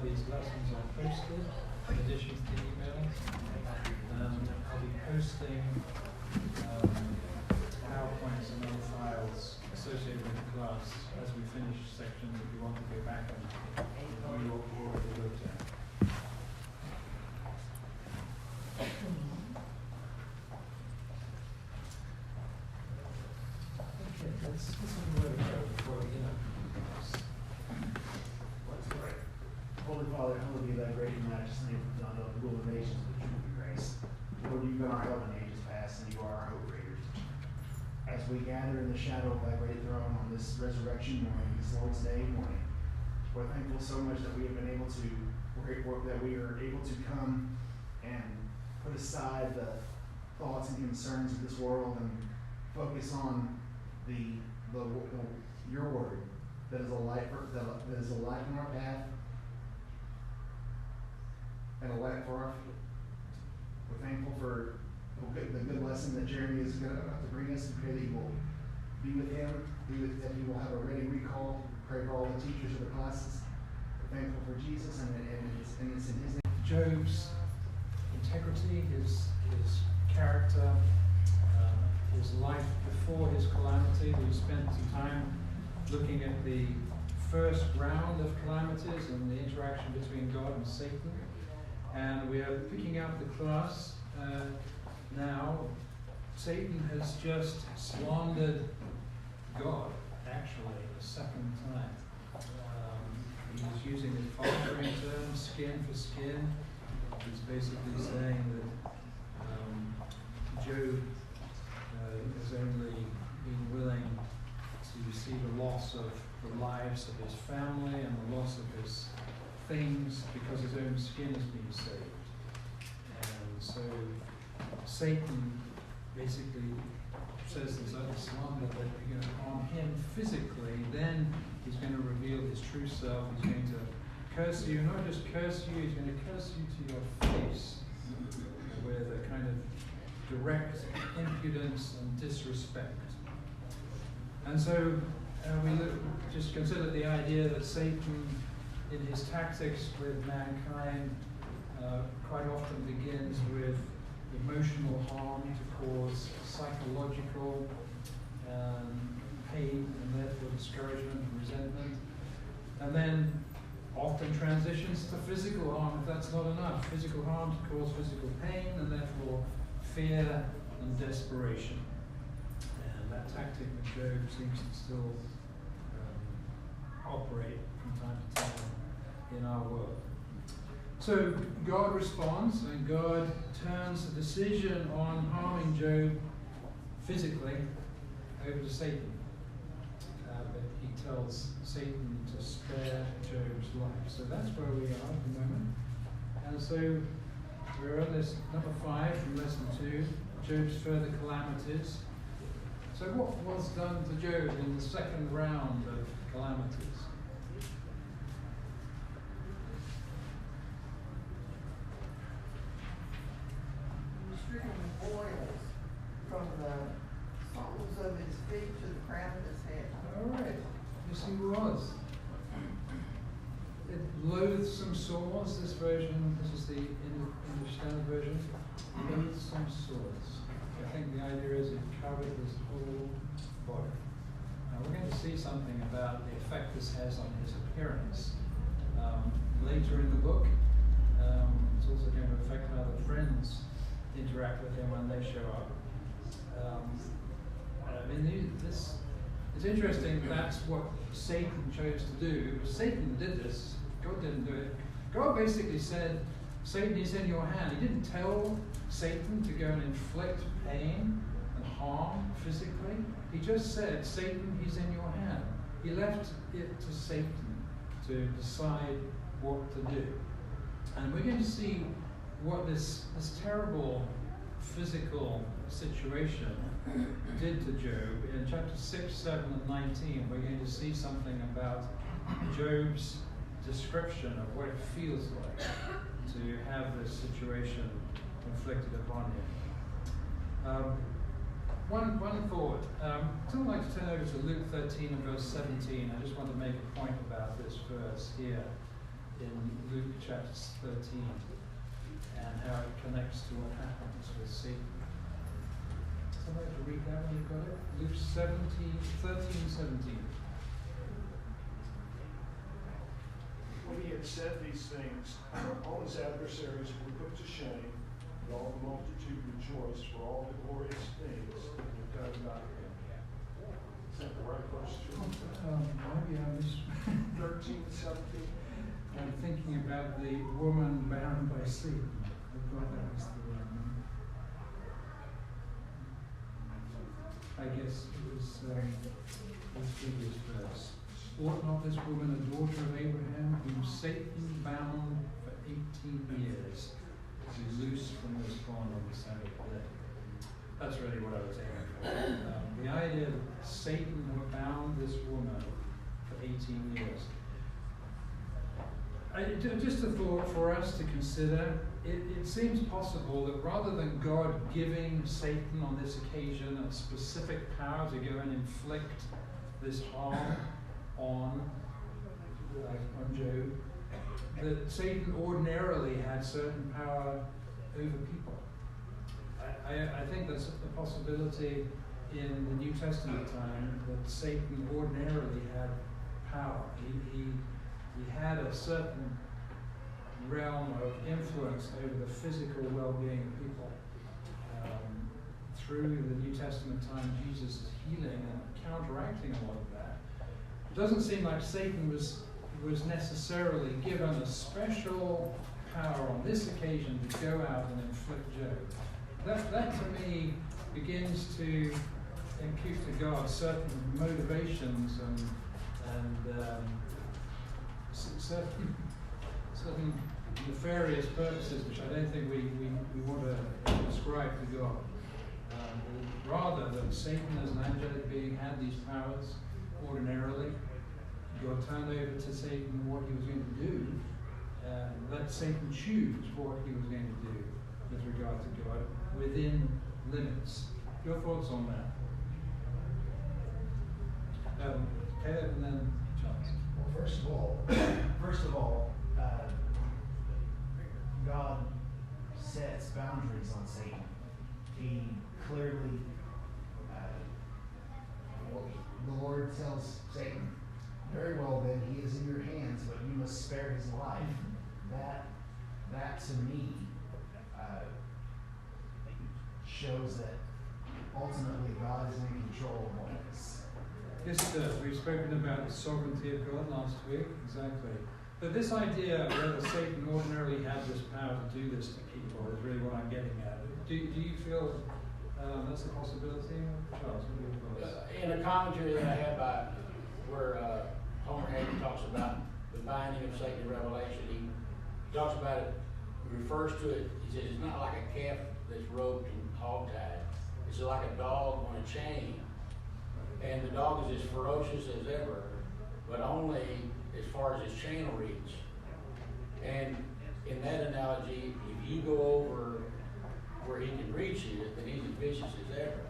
these lessons are posted in addition to the emails. I'll be posting PowerPoints and other files associated with the class as we finish sections if you want to go back and review what we've already looked at. Okay, let's listen to where to go before we get up. Holy Father, hallowed be thy great and majesty name, done of the rule of nations with truth and grace. Lord, you've been our help in ages past, and you are our hope breakers. As we gather in the shadow of thy great throne on this resurrection morning, this Lord's Day morning, we're thankful so much that we have been able to, that we are able to come and put aside the thoughts and concerns of this world and focus on your word that is a light in our path and a light for our feet. We're thankful for the good lesson that Jeremy is going to bring us, and pray that he will be with him, that he will have a ready recall. Pray for all the teachers of the classes. We're thankful for Jesus, and it's in his name. Job's integrity, his character, his life before his calamity. We spent some time looking at the first round of calamities and the interaction between God and Satan. And we are picking up the class now. Satan has just slandered God, actually, a second time. He was using the father term, skin for skin. He's basically saying that Job has only been willing to see the loss of the lives of his family and the loss of his things because his own skin is being saved. And so Satan basically says this other slander that you're going to harm him physically, then he's going to reveal his true self. He's going to curse you, not just curse you, he's going to curse you to your face with a kind of direct impudence and disrespect. And so we just consider the idea that Satan, in his tactics with mankind, quite often begins with emotional harm to cause psychological pain and therefore discouragement and resentment. And then often transitions to physical harm if that's not enough. Physical harm to cause physical pain and therefore fear and desperation. And that tactic of Job seems to still operate from time to time in our world. So God responds, and God turns the decision on harming Job physically over to Satan. But he tells Satan to spare Job's life. So that's where we are at the moment. And so we're on this number 5 from lesson 2, Job's further calamities. So what was done to Job in the second round of calamities? Stricken with boils from the soles of his feet to the crown of his head. All right. Yes, he was. It loathsome sores, this version, this is the English Standard Version. Loathsome sores. I think the idea is it covered his whole body. Now we're going to see something about the effect this has on his appearance later in the book. It's also going to affect how the friends interact with him when they show up. It's interesting that's what Satan chose to do. Satan did this. God didn't do it. God basically said, Satan is in your hand. He didn't tell Satan to go and inflict pain and harm physically. He just said, Satan, he's in your hand. He left it to Satan to decide what to do. And we're going to see what this terrible physical situation did to Job. In chapter 6, 7, and 19, we're going to see something about Job's description of what it feels like to have this situation inflicted upon him. One thought. I'd like to turn over to Luke 13 and verse 17. I just want to make a point about this verse here. in Luke chapter 13 and how it connects to what happens with Satan. Somebody to read that when you've got it? Luke 13:17. When he had said these things, all his adversaries were put to shame, and all the multitude rejoiced for all the glorious things that were done by him. Is that the right verse? Maybe I was 13, 17. I'm thinking about the woman bound by Satan. I thought that was the one. I guess it was the previous verse. Ought not this woman, a daughter of Abraham, whom Satan bound for 18 years, to be loosed from this bond on the Sabbath day? That's really what I was aiming for. The idea that Satan bound this woman for 18 years. Just a thought for us to consider. It seems possible that rather than God giving Satan on this occasion a specific power to go and inflict this harm on Job, that Satan ordinarily had certain power over people. I think there's a possibility in the New Testament time that Satan ordinarily had power. He had a certain realm of influence over the physical well-being of people. Through the New Testament time, Jesus is healing and counteracting a lot of that. It doesn't seem like Satan was necessarily given a special power on this occasion to go out and inflict Job. That to me begins to impute to God certain motivations and certain nefarious purposes which I don't think we want to ascribe to God. Rather than Satan as an angelic being had these powers ordinarily, God turned over to Satan what he was going to do, let Satan choose what he was going to do with regard to God within limits. Your thoughts on that? Caleb and then Charles. Well, first of all, God sets boundaries on Satan. He clearly, the Lord tells Satan, very well then, he is in your hands, but you must spare his life. That to me shows that ultimately God is in control of all this. Yes, it does. We've spoken about the sovereignty of God last week, exactly. But this idea of whether Satan ordinarily had this power to do this to people is really what I'm getting at. Do you feel that's a possibility? Charles, what are your thoughts? In a commentary that I have by where Homer Hayden talks about the binding of Satan in Revelation, he talks about it, he refers to it, he says it's not like a calf that's roped and hogtied. It's like a dog on a chain. And the dog is as ferocious as ever, but only as far as his chain will reach. And in that analogy, if you go over where he can reach you, then he's as vicious as ever.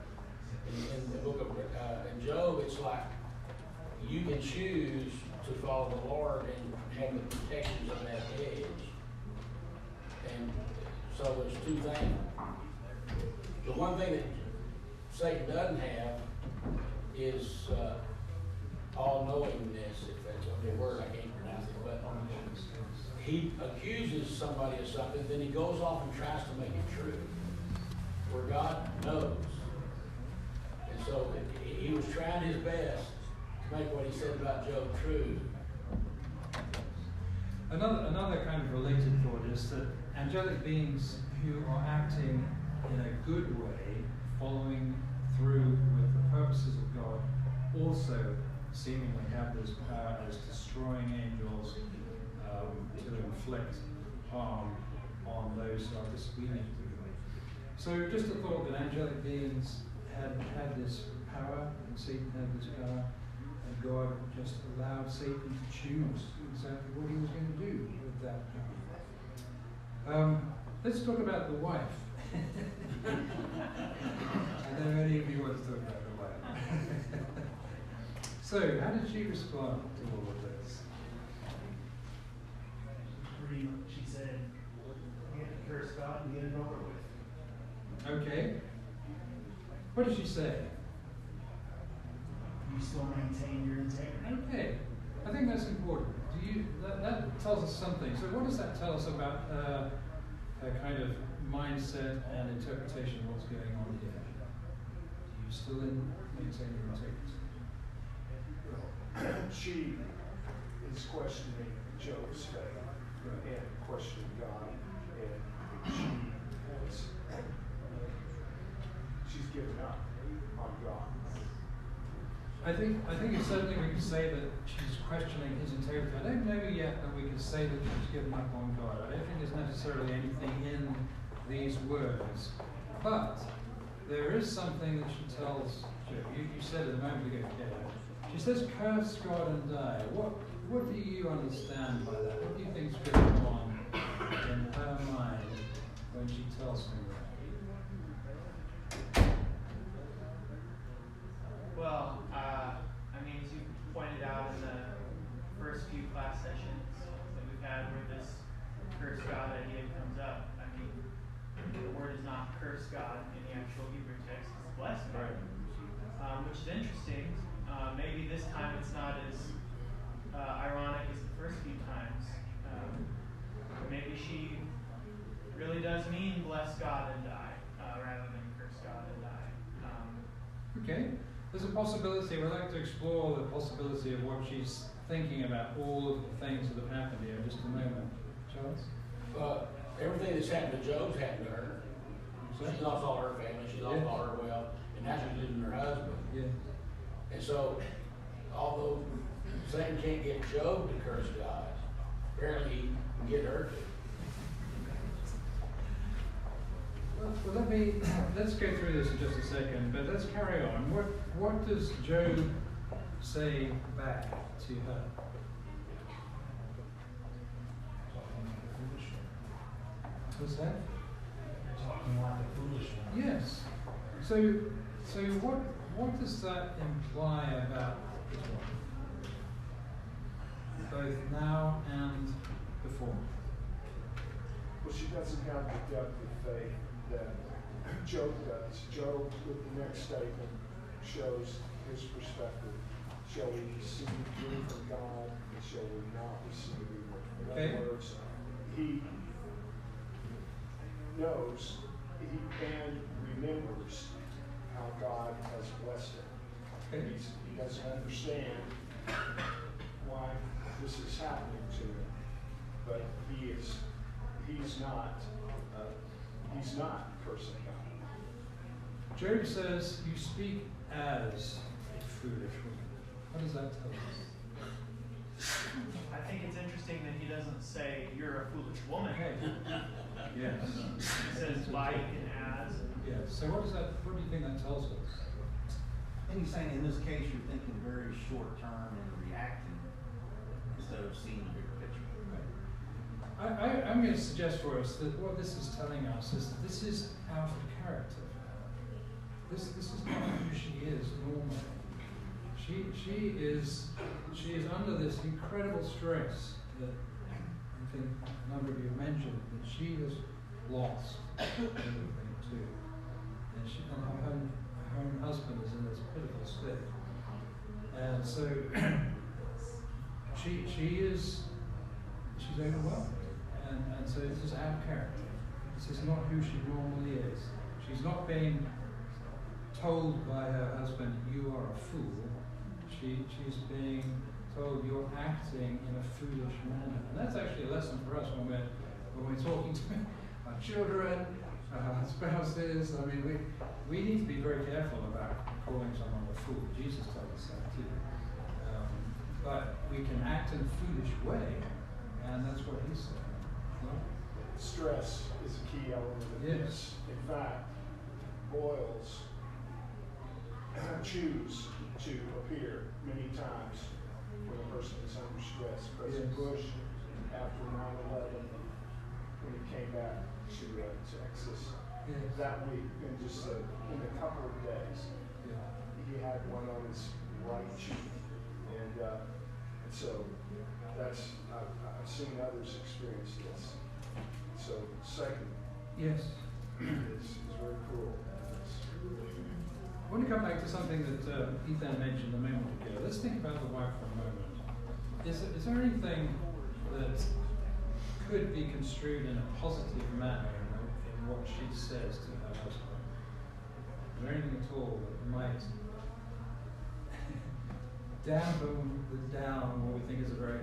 In the book of in Job, it's like you can choose to follow the Lord and have the protections of that edge. And so there's two things. The one thing that Satan doesn't have is all-knowingness, if that's a word, I can't pronounce it, but he accuses somebody of something, then he goes off and tries to make it true, where God knows. And so he was trying his best to make what he said about Job true. Another kind of related thought is that angelic beings who are acting in a good way, following through with the purposes of God, also seemingly have this power as destroying angels to inflict harm on those who are disobedient to God. So just a thought that angelic beings had this power, and Satan had this power, and God just allowed Satan to choose exactly what he was going to do with that power. Let's talk about the wife. I know many of you want to talk about the wife. So, how did she respond to all of this? What did she say? You still maintain your integrity. Okay, I think that's important. That tells us something. So what does that tell us about her kind of mindset and interpretation of what's going on here? Do you still maintain your integrity? She is questioning Job's faith and questioning God, and she's given up on God. I think certainly we can say that she's questioning his integrity. I don't know yet that we can say that she's given up on God. I don't think there's necessarily anything in these words. But there is something that she tells Job. You said it a moment ago, Kate. She says, curse God and die. What do you understand by that? What do you think's going on in her mind when she tells him that? Well, I mean, as you pointed out in the first few class sessions that we've had where this curse God idea comes up, I mean, the word is not curse God in the actual Hebrew text, it's bless God, which is interesting. Maybe this time it's not as ironic as the first few times. Maybe she really does mean bless God and die, rather than curse God and die. Okay. There's a possibility, we'd like to explore the possibility of what she's thinking about all of the things that have happened here in just a moment. Charles? Everything that's happened to Job's happened to her. She lost all her family, she lost all her wealth, and now she's losing her husband. Yeah. And so, although Satan can't get Job to curse God, apparently he can get her to. Well, let's go through this in just a second, but let's carry on. What does Job say back to her? What's that? Talking like a foolish one. Yes. So what does that imply about his wife? Both now and before. Well, she doesn't have the depth of faith that Job does. Job, with the next statement, shows his perspective. Shall we receive good from God, and shall we not receive evil? In Okay. other words, he knows and remembers how God has blessed him. Okay. He doesn't understand why this is happening to him, but he's not cursing God. Job says, you speak as a foolish woman. What does that tell us? I think it's interesting that he doesn't say, you're a foolish woman. Okay. Yes. He says, like and as. Yes. So what do you think that tells us? I think he's saying in this case you're thinking very short term and reacting instead of seeing the bigger picture. I'm going to suggest for us that what this is telling us is that this is out of character for her. This is not who she is normally. She is under this incredible stress that I think a number of you mentioned, that she has lost everything too. And her own husband is in this pitiful state. And so she's overwhelmed. And so this is out of character. This is not who she normally is. She's not being told by her husband, you are a fool. She's being told you're acting in a foolish manner. And that's actually a lesson for us when we're talking to our children, our spouses. I mean, we need to be very careful about calling someone a fool. Jesus told us that too. But we can act in a foolish way, and that's what he's saying. Stress is a key element of this. In fact, boils choose to appear many times when a person is under stress. President Bush, after 9/11, when he came back to Texas that week, in just in a couple of days, he had one on his right cheek, and so that's I've seen others experience this. So Satan Yes. is very cruel. want to come back to something that Ethan mentioned a moment ago. Let's think about the wife for a moment. Is there anything that could be construed in a positive manner in what she says to her husband? Is there anything at all that might dampen down what we think is a very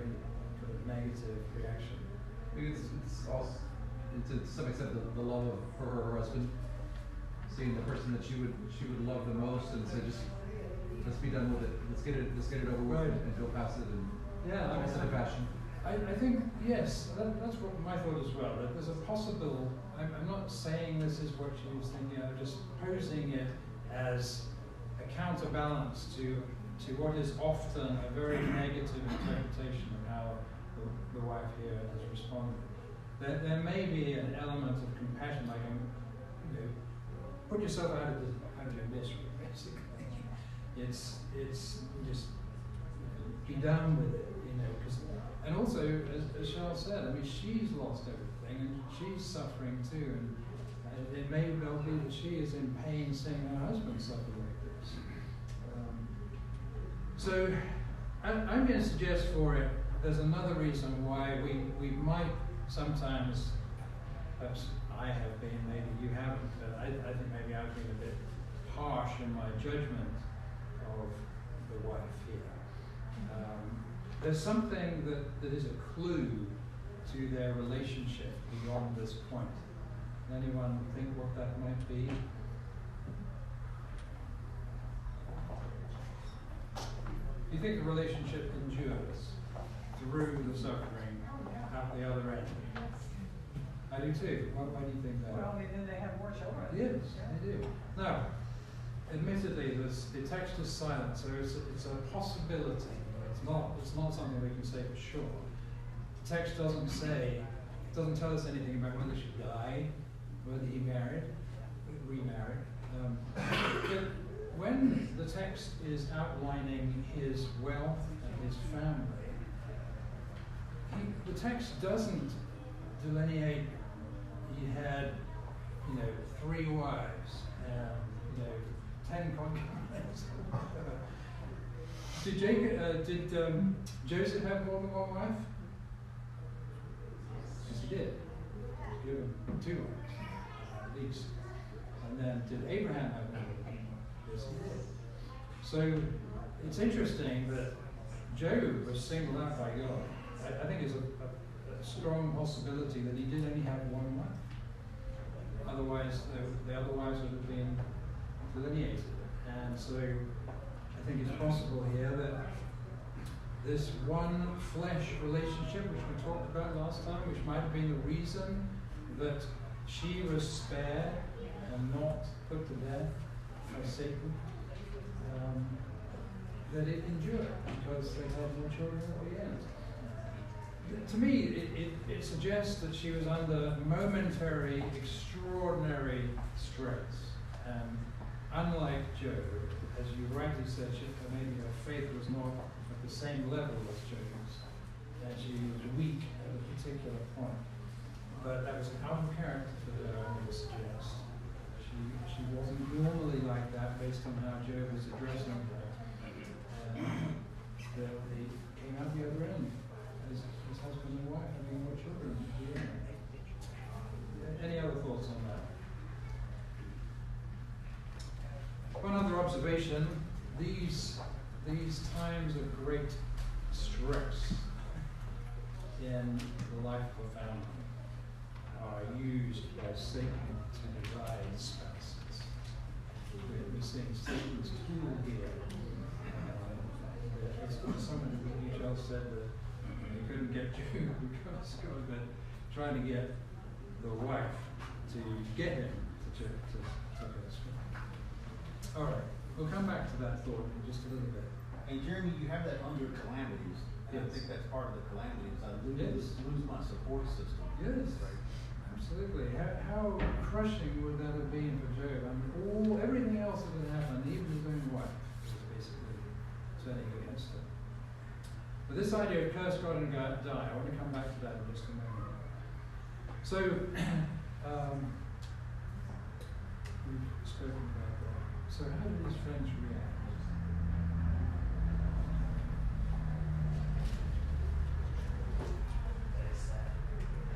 kind of negative reaction? Because it's also, to some extent, the love of her husband, seeing the person that she would love the most, and say, just let's be done with it. Let's get it over with, Right. and go past it in Yeah, almost in a fashion. I think, yes, that's what my thought as well, that there's a possible, I'm not saying this is what she was thinking, I'm just posing it as a counterbalance to what is often a very negative interpretation of how the wife here has responded. There may be an element of compassion, like, put yourself out of your misery, basically. It's just be done with it, and also, as Charles said, I mean, she's lost everything, and she's suffering too, and it may well be that she is in pain seeing her husband suffer like this. So, I'm going to suggest for it, there's another reason why we might sometimes, perhaps I have been, maybe you haven't, but I think maybe I've been a bit harsh in my judgment of the wife here. There's something that is a clue to their relationship beyond this point. Can anyone think what that might be? Do you think the relationship endures through the suffering out the other end? I do too. Why do you think that? Well, then they have more children. Yes, they do. Now, admittedly, the text is silent, so it's a possibility. It's not something we can say for sure. The text doesn't tell us anything about whether she died, whether he remarried. But when the text is outlining his wealth and his family, the text doesn't delineate he had, 3 wives and 10 concubines. Did Joseph have more than one wife? Yes, he did. He was given 2 wives, at least. And then did Abraham have more than one? Yes, he did. So it's interesting that Job was singled out by God. I think it's a strong possibility that he did only have one wife. Otherwise, the other wives would have been delineated. And so I think it's possible here that this one flesh relationship, which we talked about last time, which might have been the reason that she was spared and not put to death by Satan, that it endured because they had no children at the end. To me, it suggests that she was under momentary, extraordinary stress. And unlike Job, as you rightly said, maybe her faith was not at the same level as Job's, and she was weak at a particular point. But that was out of character for her, I would suggest. She wasn't normally like that based on how Job was addressing her. That they came out the other end as husband and wife, having more children. Yeah. Any other thoughts on that? One other observation, these times of great stress in the life of a family are used by Satan to divide spouses. We're seeing Satan's tool here. Someone who just said that they couldn't get Job because God had trying to get the wife to get him to go to school. All right, we'll come back to that thought in just a little bit. And Jeremy, you have that under calamities. Yes. I think that's part of the calamities. I Yes. lose my support system. Yes, absolutely. How crushing would that have been for Job? I mean, everything else that had happened, even his own wife, was basically turning against him. But this idea of curse God and die, I want to come back to that in just a moment. So, we've spoken about that. So how did his friends react?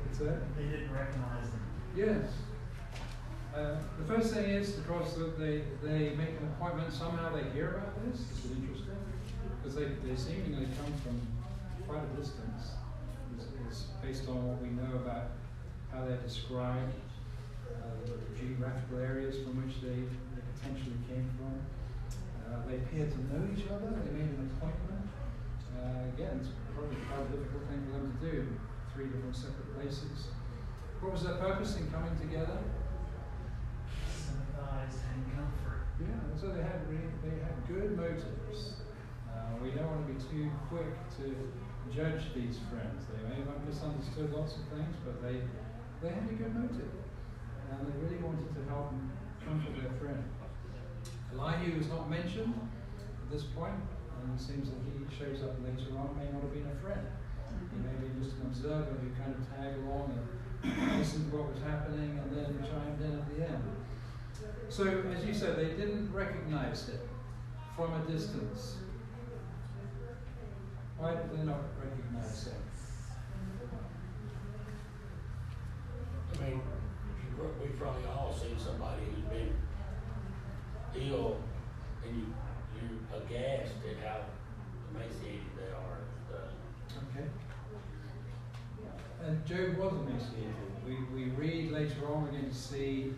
What's that? They didn't recognize them. Yes. The first thing is, because they make an appointment, somehow they hear about this. This is interesting. Because they seemingly come from quite a distance. It's based on what we know about how they're described, the geographical areas from which they potentially came from. They appear to know each other. They made an appointment. Again, it's probably quite a difficult thing for them to do. 3 different separate places. What was their purpose in coming together? Sympathize and comfort. Yeah, so they had good motives. We don't want to be too quick to judge these friends. They may have misunderstood lots of things, but they had a good motive, and they really wanted to help and comfort their friend. Elihu is not mentioned at this point, and it seems that he shows up later on. May not have been a friend. He may be just an observer who kind of tagged along and listened to what was happening and then chimed in at the end. So, as you said, they didn't recognize him from a distance. Why did they not recognize him? I mean, we've probably all seen somebody who's been ill, and you're aghast at how emaciated they are and stuff. Okay. And Job was emaciated. We read later on, we're going to see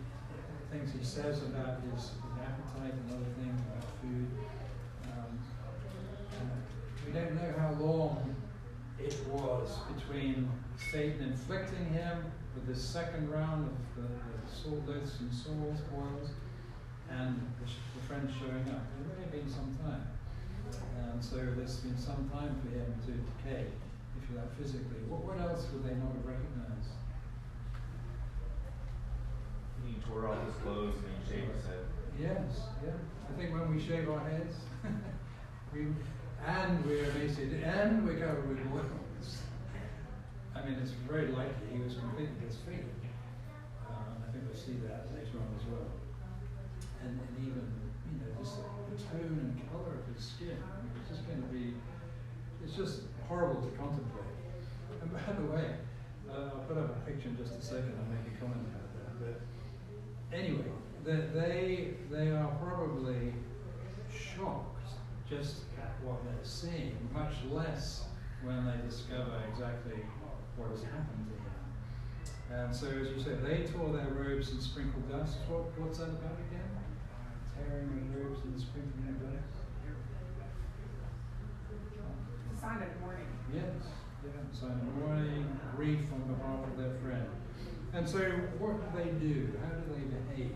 things he says about his appetite and other things about food. We don't know how long it was between Satan inflicting him with this second round of the loathsome boils and the friends showing up. It may have been some time. And so there's been some time for him to decay, if you like, physically. What else would they not have recognized? He tore off his clothes and he shaved his head. Yes, yeah. I think when we shave our heads, we're emaciated, and we're covered with boils. I mean, it's very likely he was completely disfigured. I think we'll see that later on as well. And even, just the tone and color of his skin. I mean, it's just going to be, it's just horrible to contemplate. And by the way, I'll put up a picture in just a second and make a comment about that. But anyway, they are probably shocked just at what they're seeing, much less when they discover exactly what has happened to him. And so, as you said, they tore their robes and sprinkled dust. What's that about again? Tearing their robes and sprinkling dust? It's a sign of mourning. Yes, yeah, sign of mourning, grief on behalf of their friend. And so, what do they do? How do they behave?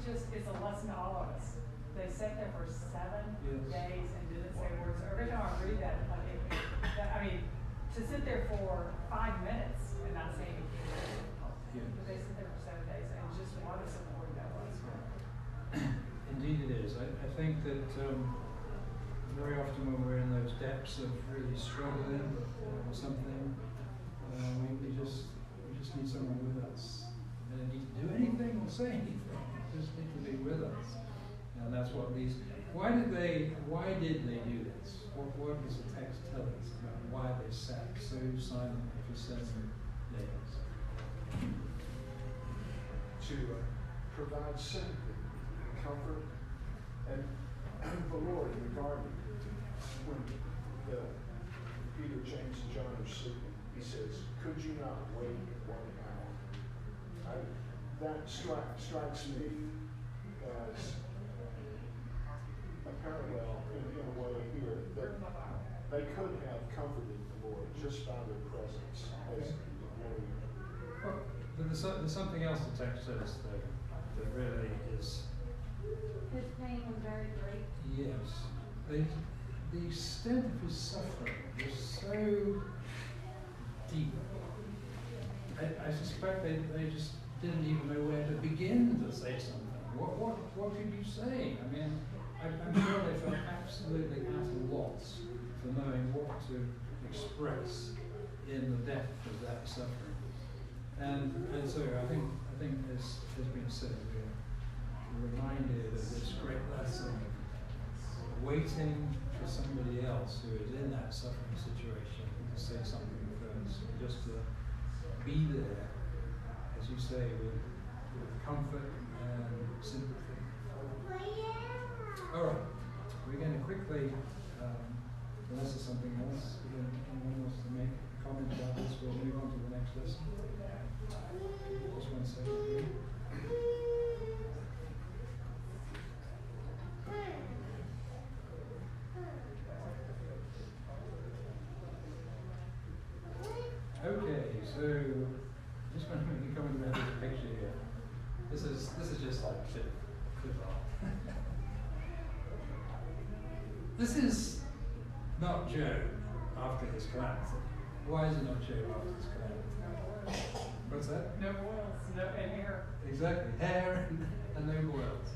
It's a lesson to all of us. They sat there for 7 Yes. days and didn't say words. Every time I read that, to sit there for 5 minutes and not say anything. Yeah. But they sit there for 7 days, and just what a support that was. Indeed it is. I think that very often when we're in those depths of really struggling or something, we just need someone with us. They don't need to do anything or say anything. They just need to be with us. And that's what why did they do this? What does the text tell us about why they sat so silently for 7 days? To provide sympathy, comfort, and the Lord in the garden, when Peter, James, and John are sleeping, he says, "Could you not wait 1 hour?" That strikes me as a parallel in a way here, that they could have comforted the Lord just by their presence as Well, there's something else the text says, though, that really is. His pain was very great. Yes. The extent of his suffering was so deep. I suspect they just didn't even know where to begin to say something. What could you say? I mean, I'm sure they felt absolutely at a loss for knowing what to express in the depth of that suffering. And so I think as has been said, we're reminded of this great lesson of waiting for somebody else who is in that suffering situation to say something first, just to be there, as you say, with comfort and sympathy. All right, we're going to quickly, unless there's something else, anyone wants to make a comment about this, we'll move on to the next lesson. Just 1 second. Okay, so just want to make a comment about this picture here. This is just like flip art. This is not Job after his calamity. Why is it not Job after his calamity? What's that? No boils, no, and hair. Exactly, hair and no boils.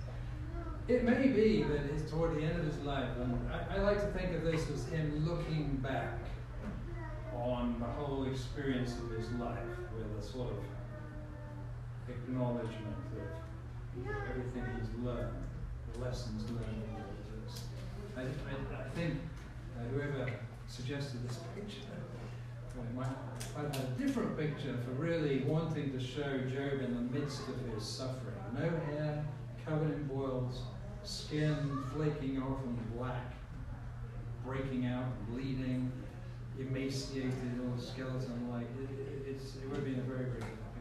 It may be that it's toward the end of his life, and I like to think of this as him looking back on the whole experience of his life with a sort of acknowledgement of everything he's learned, the lessons learned. I think whoever suggested this picture might have had a different picture for really wanting to show Job in the midst of his suffering. No hair, covered in boils, skin flaking off and black, breaking out, bleeding, emaciated, all skeleton-like. It would have been a very, very different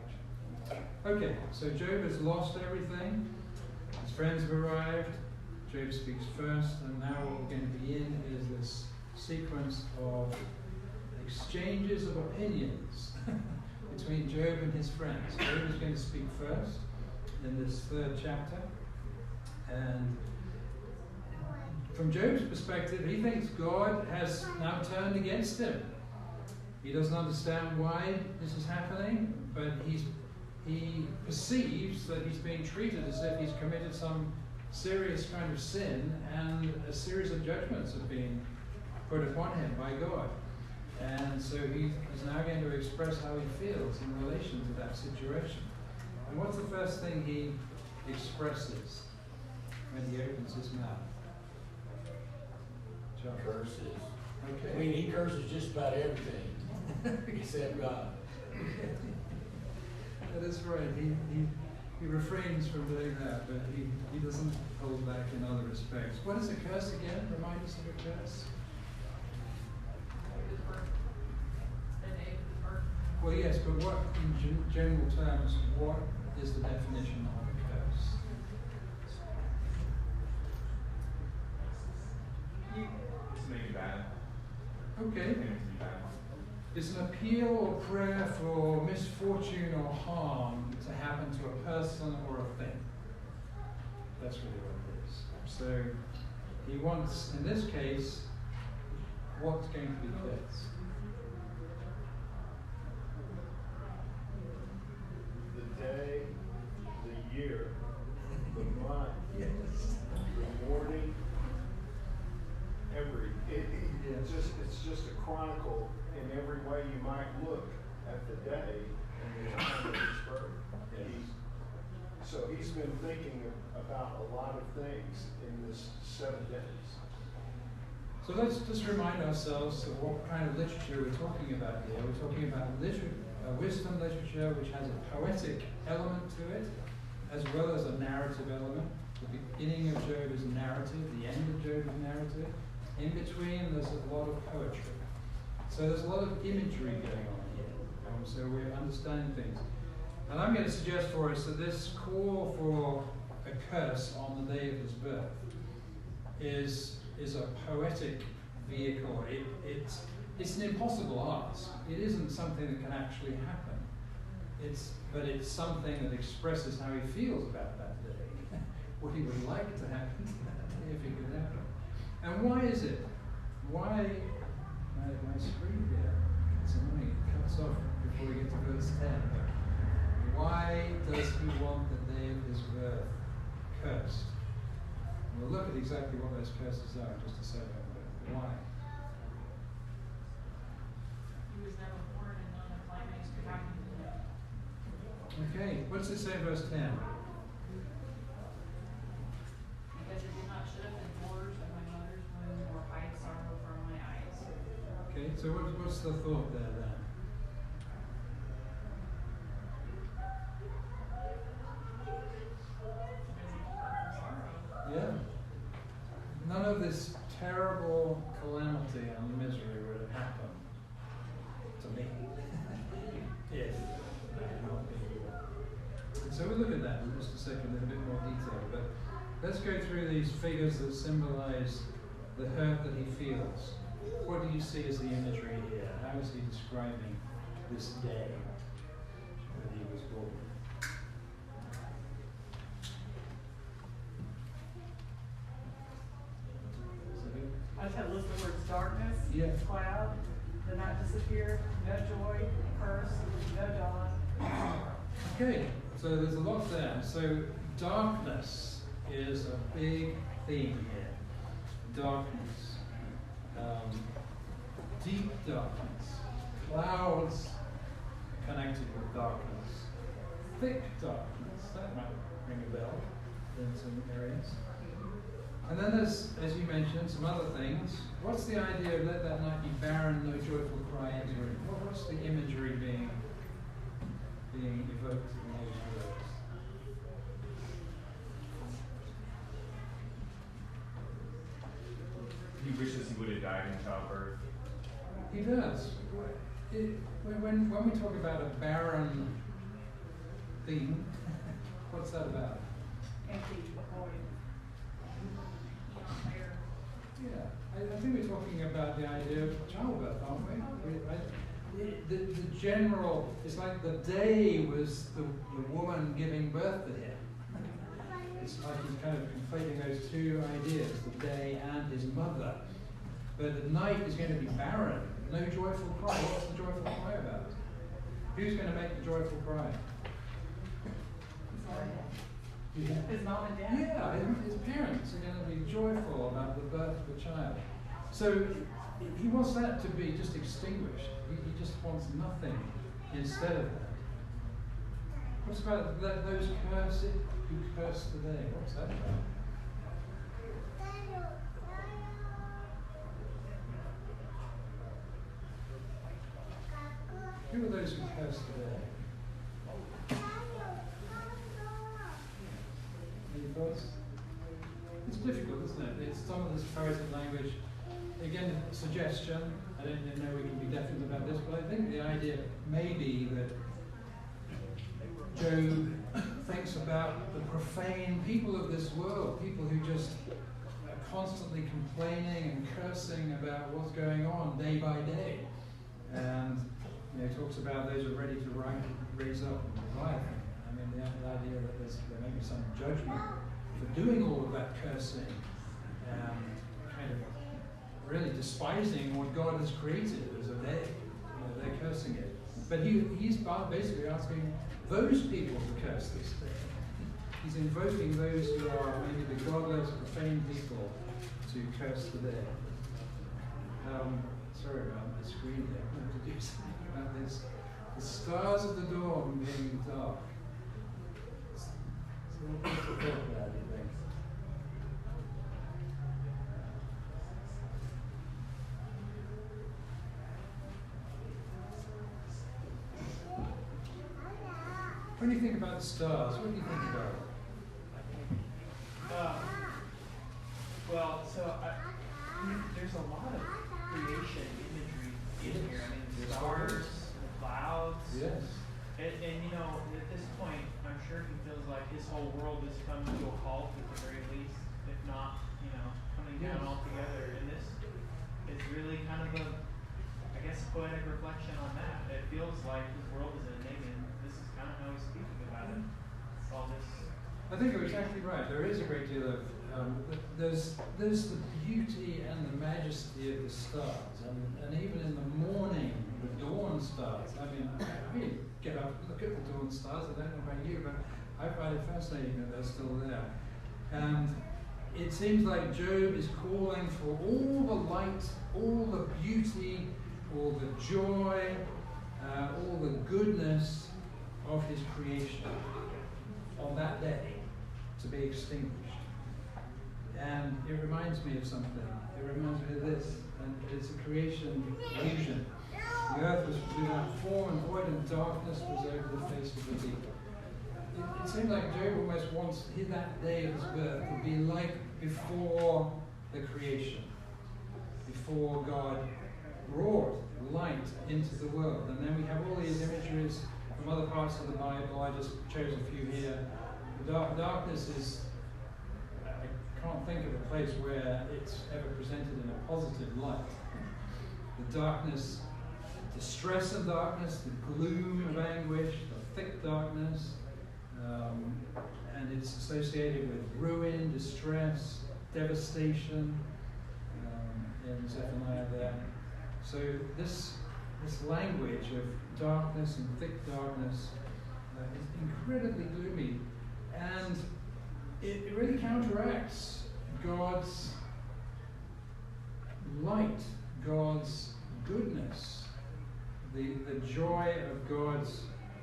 picture. Okay, so Job has lost everything. His friends have arrived. Job speaks first, and now what we're going to be in is this sequence of exchanges of opinions between Job and his friends. Job is going to speak first in this 3rd chapter, and from Job's perspective, he thinks God has now turned against him. He doesn't understand why this is happening, but he perceives that he's being treated as if he's committed some serious kind of sin, and a series of judgments have been put upon him by God. And so he is now going to express how he feels in relation to that situation. And what's the first thing he expresses when he opens his mouth? Charles? Curses. Okay. I mean, he curses just about everything except God. That is right. He refrains from doing that, but he doesn't hold back in other respects. What is a curse again? Remind us of a curse. Well, yes, but what, in general terms, what is the definition of a curse? It's maybe bad. Okay. It's an appeal or prayer for misfortune or harm to happen to a person or a thing. That's really what it is. So he wants, in this case, what's going to be fixed? The day, the year, the month, Yes. the morning, it's just a chronicle in every way you might look at the day and the time of his birth. So he's been thinking about a lot of things in this 7 days. So let's just remind ourselves of what kind of literature we're talking about here. We're talking about wisdom literature which has a poetic element to it, as well as a narrative element. The beginning of Job is narrative, the end of Job is narrative. In between, there's a lot of poetry. So there's a lot of imagery going on here. So we're understanding things. And I'm going to suggest for us that this call for a curse on the day of his birth is a poetic vehicle. It's an impossible ask. It isn't something that can actually happen. But it's something that expresses how he feels about that day, what he would like to happen to that day if it could happen. And why is it? Why, my screen here, it's annoying, it cuts off before we get to verse 10. Why does he want the day of his birth cursed? We'll look at exactly what those curses are in just a second, but why? He was never born and none of my things could happen to him. What's it say in verse 10? Because it did not shut up the doors of my mother's womb or hide sorrow from my eyes. Okay, so what's the thought there then? Yeah. None of this terrible calamity and misery would have happened to me if that had not been. And so we'll look at that in just a second in a bit more detail. But let's go through these figures that symbolize the hurt that he feels. What do you see as the imagery here? How is he describing this day that he was born? I just had a list of words: darkness, Yeah. cloud, the night disappeared, no joy, curse, no dawn. Okay, so there's a lot there. So darkness is a big theme here. Darkness. Deep darkness. Clouds connected with darkness. Thick darkness. That might ring a bell in some areas. And then there's, as you mentioned, some other things. What's the idea of let that night be barren, no joyful cry enter it? What's the imagery being evoked in those words? He wishes he would have died in childbirth. He does. When we talk about a barren thing, what's that about? Empty, void. Not there. Yeah, I think we're talking about the idea of childbirth, aren't we? The general, it's like the day was the woman giving birth to him. It's like he's kind of conflating those two ideas, the day and his mother. But the night is going to be barren, no joyful cry. What's the joyful cry about? Who's going to make the joyful cry? His mom and dad? Yeah, his parents are going to be joyful about the birth of the child. So he wants that to be just extinguished. He just wants nothing instead of that. What's about those cursed who curse today? What's that about? Who are those who curse today? Any thoughts? It's difficult, isn't it? It's some of this poetic language. Again, suggestion. I don't know we can be definite about this, but I think the idea may be that Job thinks about the profane people of this world, people who just are constantly complaining and cursing about what's going on day by day. And he talks about those who are ready to raise up and revive him. I mean, the idea that there may be some judgment for doing all of that cursing and kind of really despising what God has created as a day. They're cursing it. But he's basically asking those people to curse this day. He's invoking those who are maybe the godless, profane people to curse the day. Sorry about the screen there. I wanted to do something about this. The stars of the dawn being dark. So what's the thought there, do you think? When you think about the stars, what do you think about it? There's a lot of creation imagery in here. I mean, the stars, the clouds. Yes. And at this point, I'm sure he feels like his whole world has come to a halt at the very least, if not, coming down Yes. altogether. And this is really kind of poetic reflection on that. It feels like his world is ending, and this is kind of how he's speaking about it. It's all this. I think you're exactly right. There is a great deal of there's the beauty and the majesty of the stars, and even in the morning, the dawn stars. I mean, get up, look at the dawn stars. I don't know about you, but I find it fascinating that they're still there. And it seems like Job is calling for all the light, all the beauty, all the joy, all the goodness of his creation on that day to be extinguished. And it reminds me of something. It reminds me of this, and it's a creation illusion. The earth was without form and void, and darkness was over the face of the deep. It seems like Job almost wants that day of his birth to be like before the creation, before God brought light into the world. And then we have all these imageries from other parts of the Bible. I just chose a few here. The darkness is, I can't think of a place where it's ever presented in a positive light. The darkness, the distress of darkness, the gloom of anguish, the thick darkness, and it's associated with ruin, distress, devastation, in Zephaniah there. So this language of darkness and thick darkness is incredibly gloomy, and it really counteracts God's light, God's goodness, the joy of God's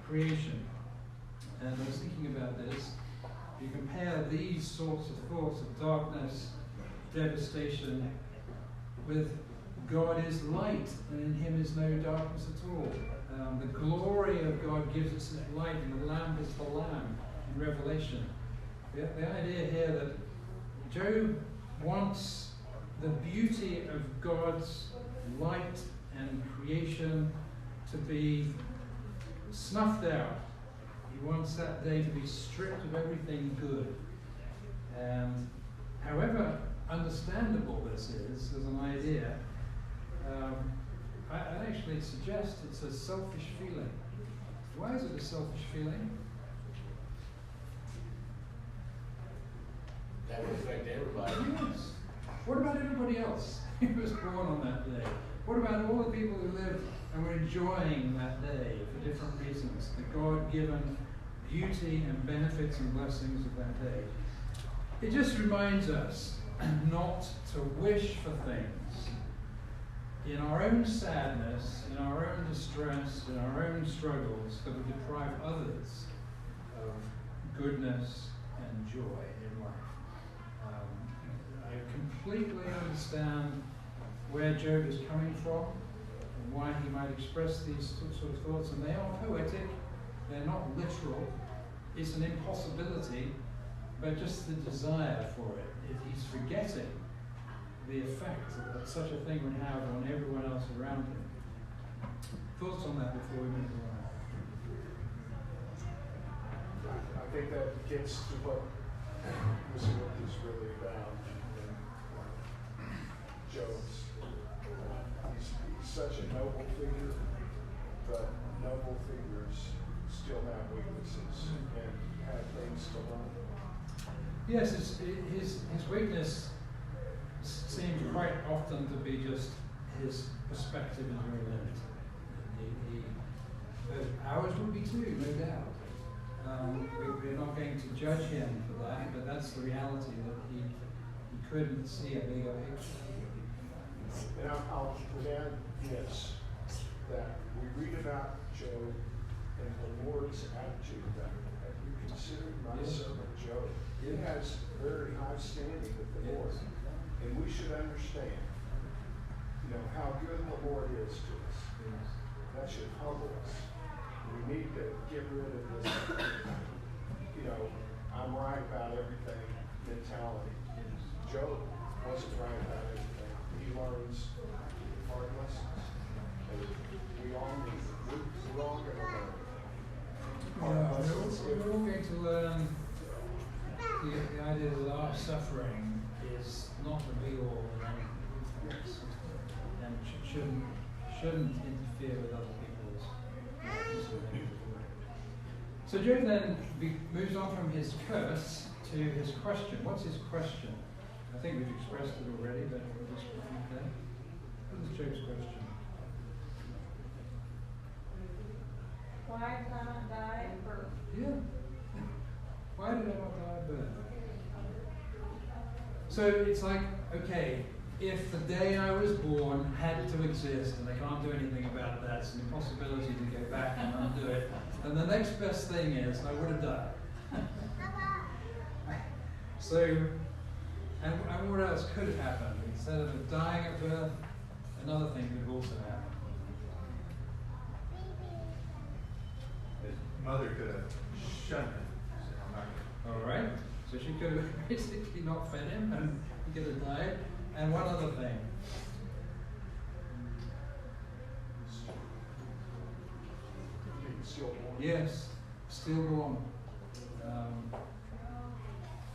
creation. And I was thinking about this. You compare these sorts of thoughts of darkness, devastation, with God is light, and in him is no darkness at all. The glory of God gives us his light, and the Lamb is the Lamb in Revelation. The idea here that Job wants the beauty of God's light and creation to be snuffed out. He wants that day to be stripped of everything good. And however understandable this is as an idea, I'd actually suggest it's a selfish feeling. Why is it a selfish feeling? That would affect everybody. Yes. What about everybody else who was born on that day? What about all the people who lived and were enjoying that day for different reasons? The God-given beauty and benefits and blessings of that day. It just reminds us not to wish for things in our own sadness, in our own distress, in our own struggles that would deprive others of goodness and joy in life. I completely understand where Job is coming from and why he might express these sort of thoughts, and they are poetic, they're not literal. It's an impossibility, but just the desire for it. He's forgetting the effect that such a thing would have on everyone else around him. Thoughts on that before we move on? I think that gets to what this book is really about. Job's, he's such a noble figure, but noble figures still have weaknesses and have things to learn. Yes, his weakness seems quite often to be just his perspective is very limited. Ours would be too, no doubt. We're not going to judge him for that, but that's the reality, that he couldn't see a bigger picture. And I'll add this, that we read about Job and the Lord's attitude about him. Have you considered my servant Job? He has very high standing with the Lord. And we should understand, how good the Lord is to us. That should humble us. We need to get rid of this, I'm right about everything mentality. Job wasn't right about everything. He learns hard lessons. And we all need it. We're all going to learn hard lessons. We're all going to learn the idea that our suffering is not the be-all and and shouldn't interfere with other people's lives. So Job then moves on from his curse to his question. What's his question? I think we've expressed it already, but we'll just repeat that. What is Job's question? Why did I not die at birth? Yeah. Why did I not die at birth? So it's like, okay, if the day I was born had to exist and I can't do anything about that, it's an impossibility to go back and undo it, then the next best thing is I would have died. So, and what else could have happened? Instead of dying at birth, another thing could also happen. His mother could have shunned him. Said, "I'm not gonna-" All right. So she could have basically not fed him and he could have died. And one other thing. Stillborn. Yes, stillborn. I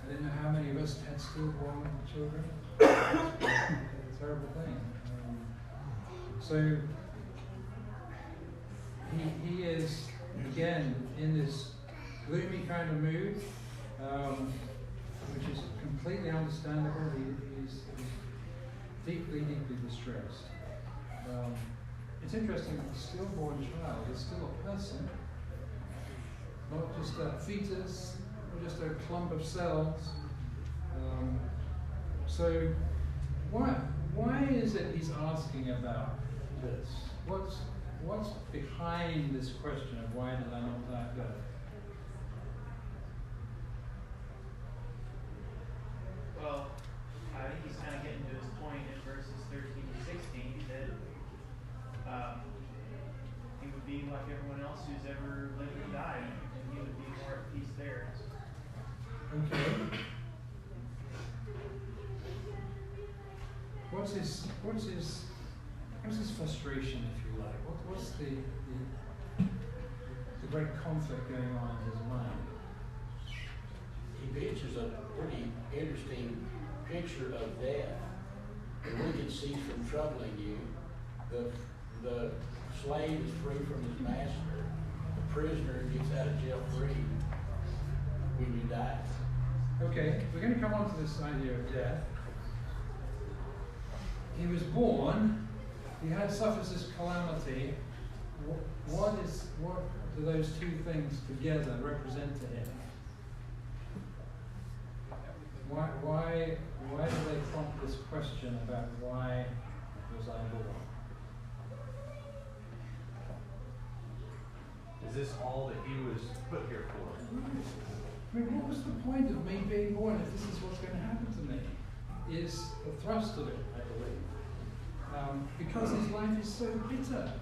didn't know how many of us had stillborn children. It's a terrible thing. So he is again in this gloomy kind of mood, which is completely understandable. He's deeply, deeply distressed. It's interesting that the stillborn child is still a person, not just a fetus, or just a clump of cells. So why is it he's asking about this? What's behind this question of why did I not die at birth? Well, I think he's kind of getting to his point in verses 13 and 16 that he would be like everyone else who's ever lived or died, and he would be more at peace there. Okay. What's his frustration, if you like? What's the great conflict going on in his mind? He pictures a pretty interesting picture of death. The wicked cease from troubling you. The slave is free from his master. The prisoner gets out of jail free when you die. Okay, we're going to come on to this idea of death. He was born, he suffers this calamity. What do those two things together represent to him? Why do they prompt this question about why was I born? Is this all that he was put here for? I mean, what was the point of me being born if this is what's going to happen to me? Is the thrust of it, I believe. Because his life is so bitter.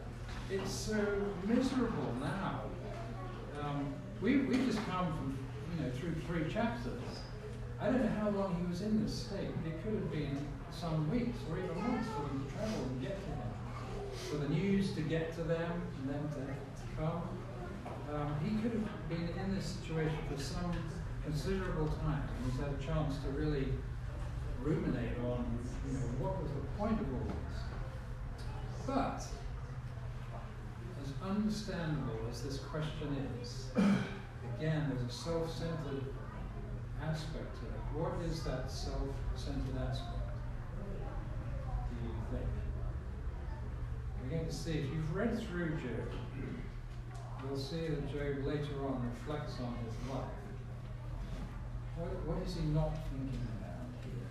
It's so miserable now. We've just come from, through 3 chapters. I don't know how long he was in this state. It could have been some weeks or even months for them to travel and get to him. For the news to get to them and them to come. He could have been in this situation for some considerable time. And he's had a chance to really ruminate on, what was the point of all this. But, as understandable as this question is, again, there's a self-centered aspect to it. What is that self-centered aspect, do you think? We're going to see, if you've read through Job, you'll see that Job later on reflects on his life. What is he not thinking about here?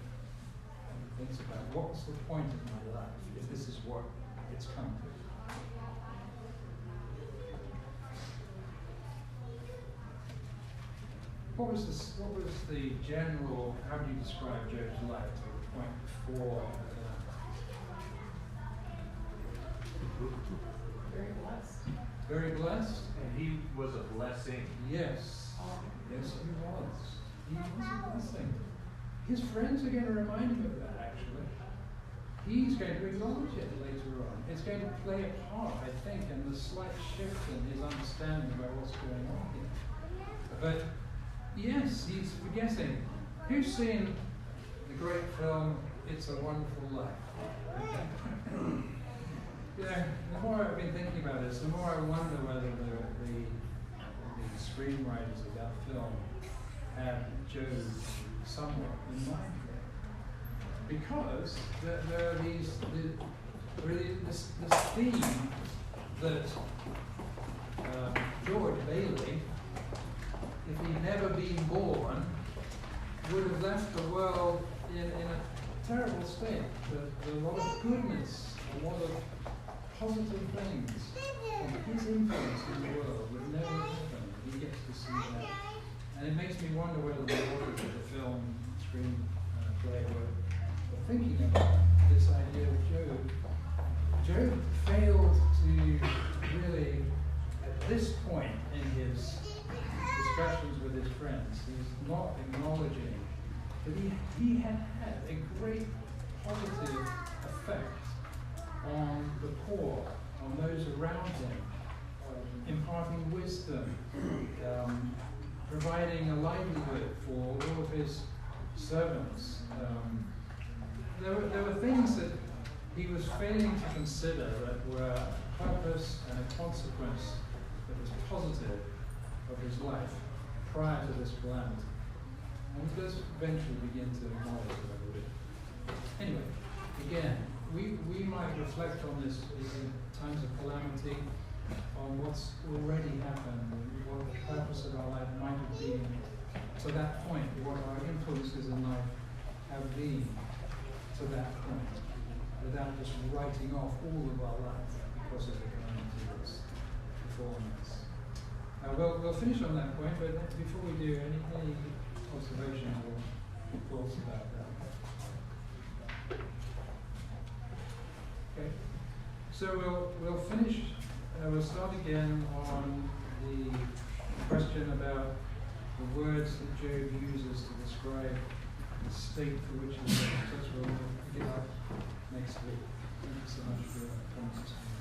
He thinks about, what's the point of my life if this is what it's come to? What was the general, how do you describe Job's life to the point before? Very blessed. Very blessed? And he was a blessing. Yes. Yes, he was. He was a blessing. His friends are going to remind him of that, actually. He's going to acknowledge it later on. It's going to play a part, I think, in the slight shift in his understanding about what's going on here. But yes, he's forgetting. Who's seen the great film It's a Wonderful Life? The more I've been thinking about this, the more I wonder whether the screenwriters of that film had Job somewhat in mind here. Because there are this theme that George Bailey, if he'd never been born, would have left the world in a terrible state, but a lot of goodness, a lot of positive things from his influence in the world would never happen. He gets to see that. And it makes me wonder whether the authors of the film, screenplay, were thinking about this idea of Job. Job failed to really, at this point in his discussions with his friends, he's not acknowledging that he had had a great positive effect on the poor, on those around him, imparting wisdom, providing a livelihood for all of his servants. There were things that he was failing to consider that were a purpose and a consequence that was positive of his life prior to this calamity. And he does eventually begin to acknowledge it a little bit. Anyway, again, we might reflect on this in times of calamity, on what's already happened, what the purpose of our life might have been to that point, what our influences in life have been to that point, without just writing off all of our life because of the calamity that's befallen us. We'll finish on that point, but before we do, any observations or thoughts about that? Okay, so we'll finish. We'll start again on the question about the words that Job uses to describe the state for which he lives. That's what we'll pick it up next week. Thank you so much for coming.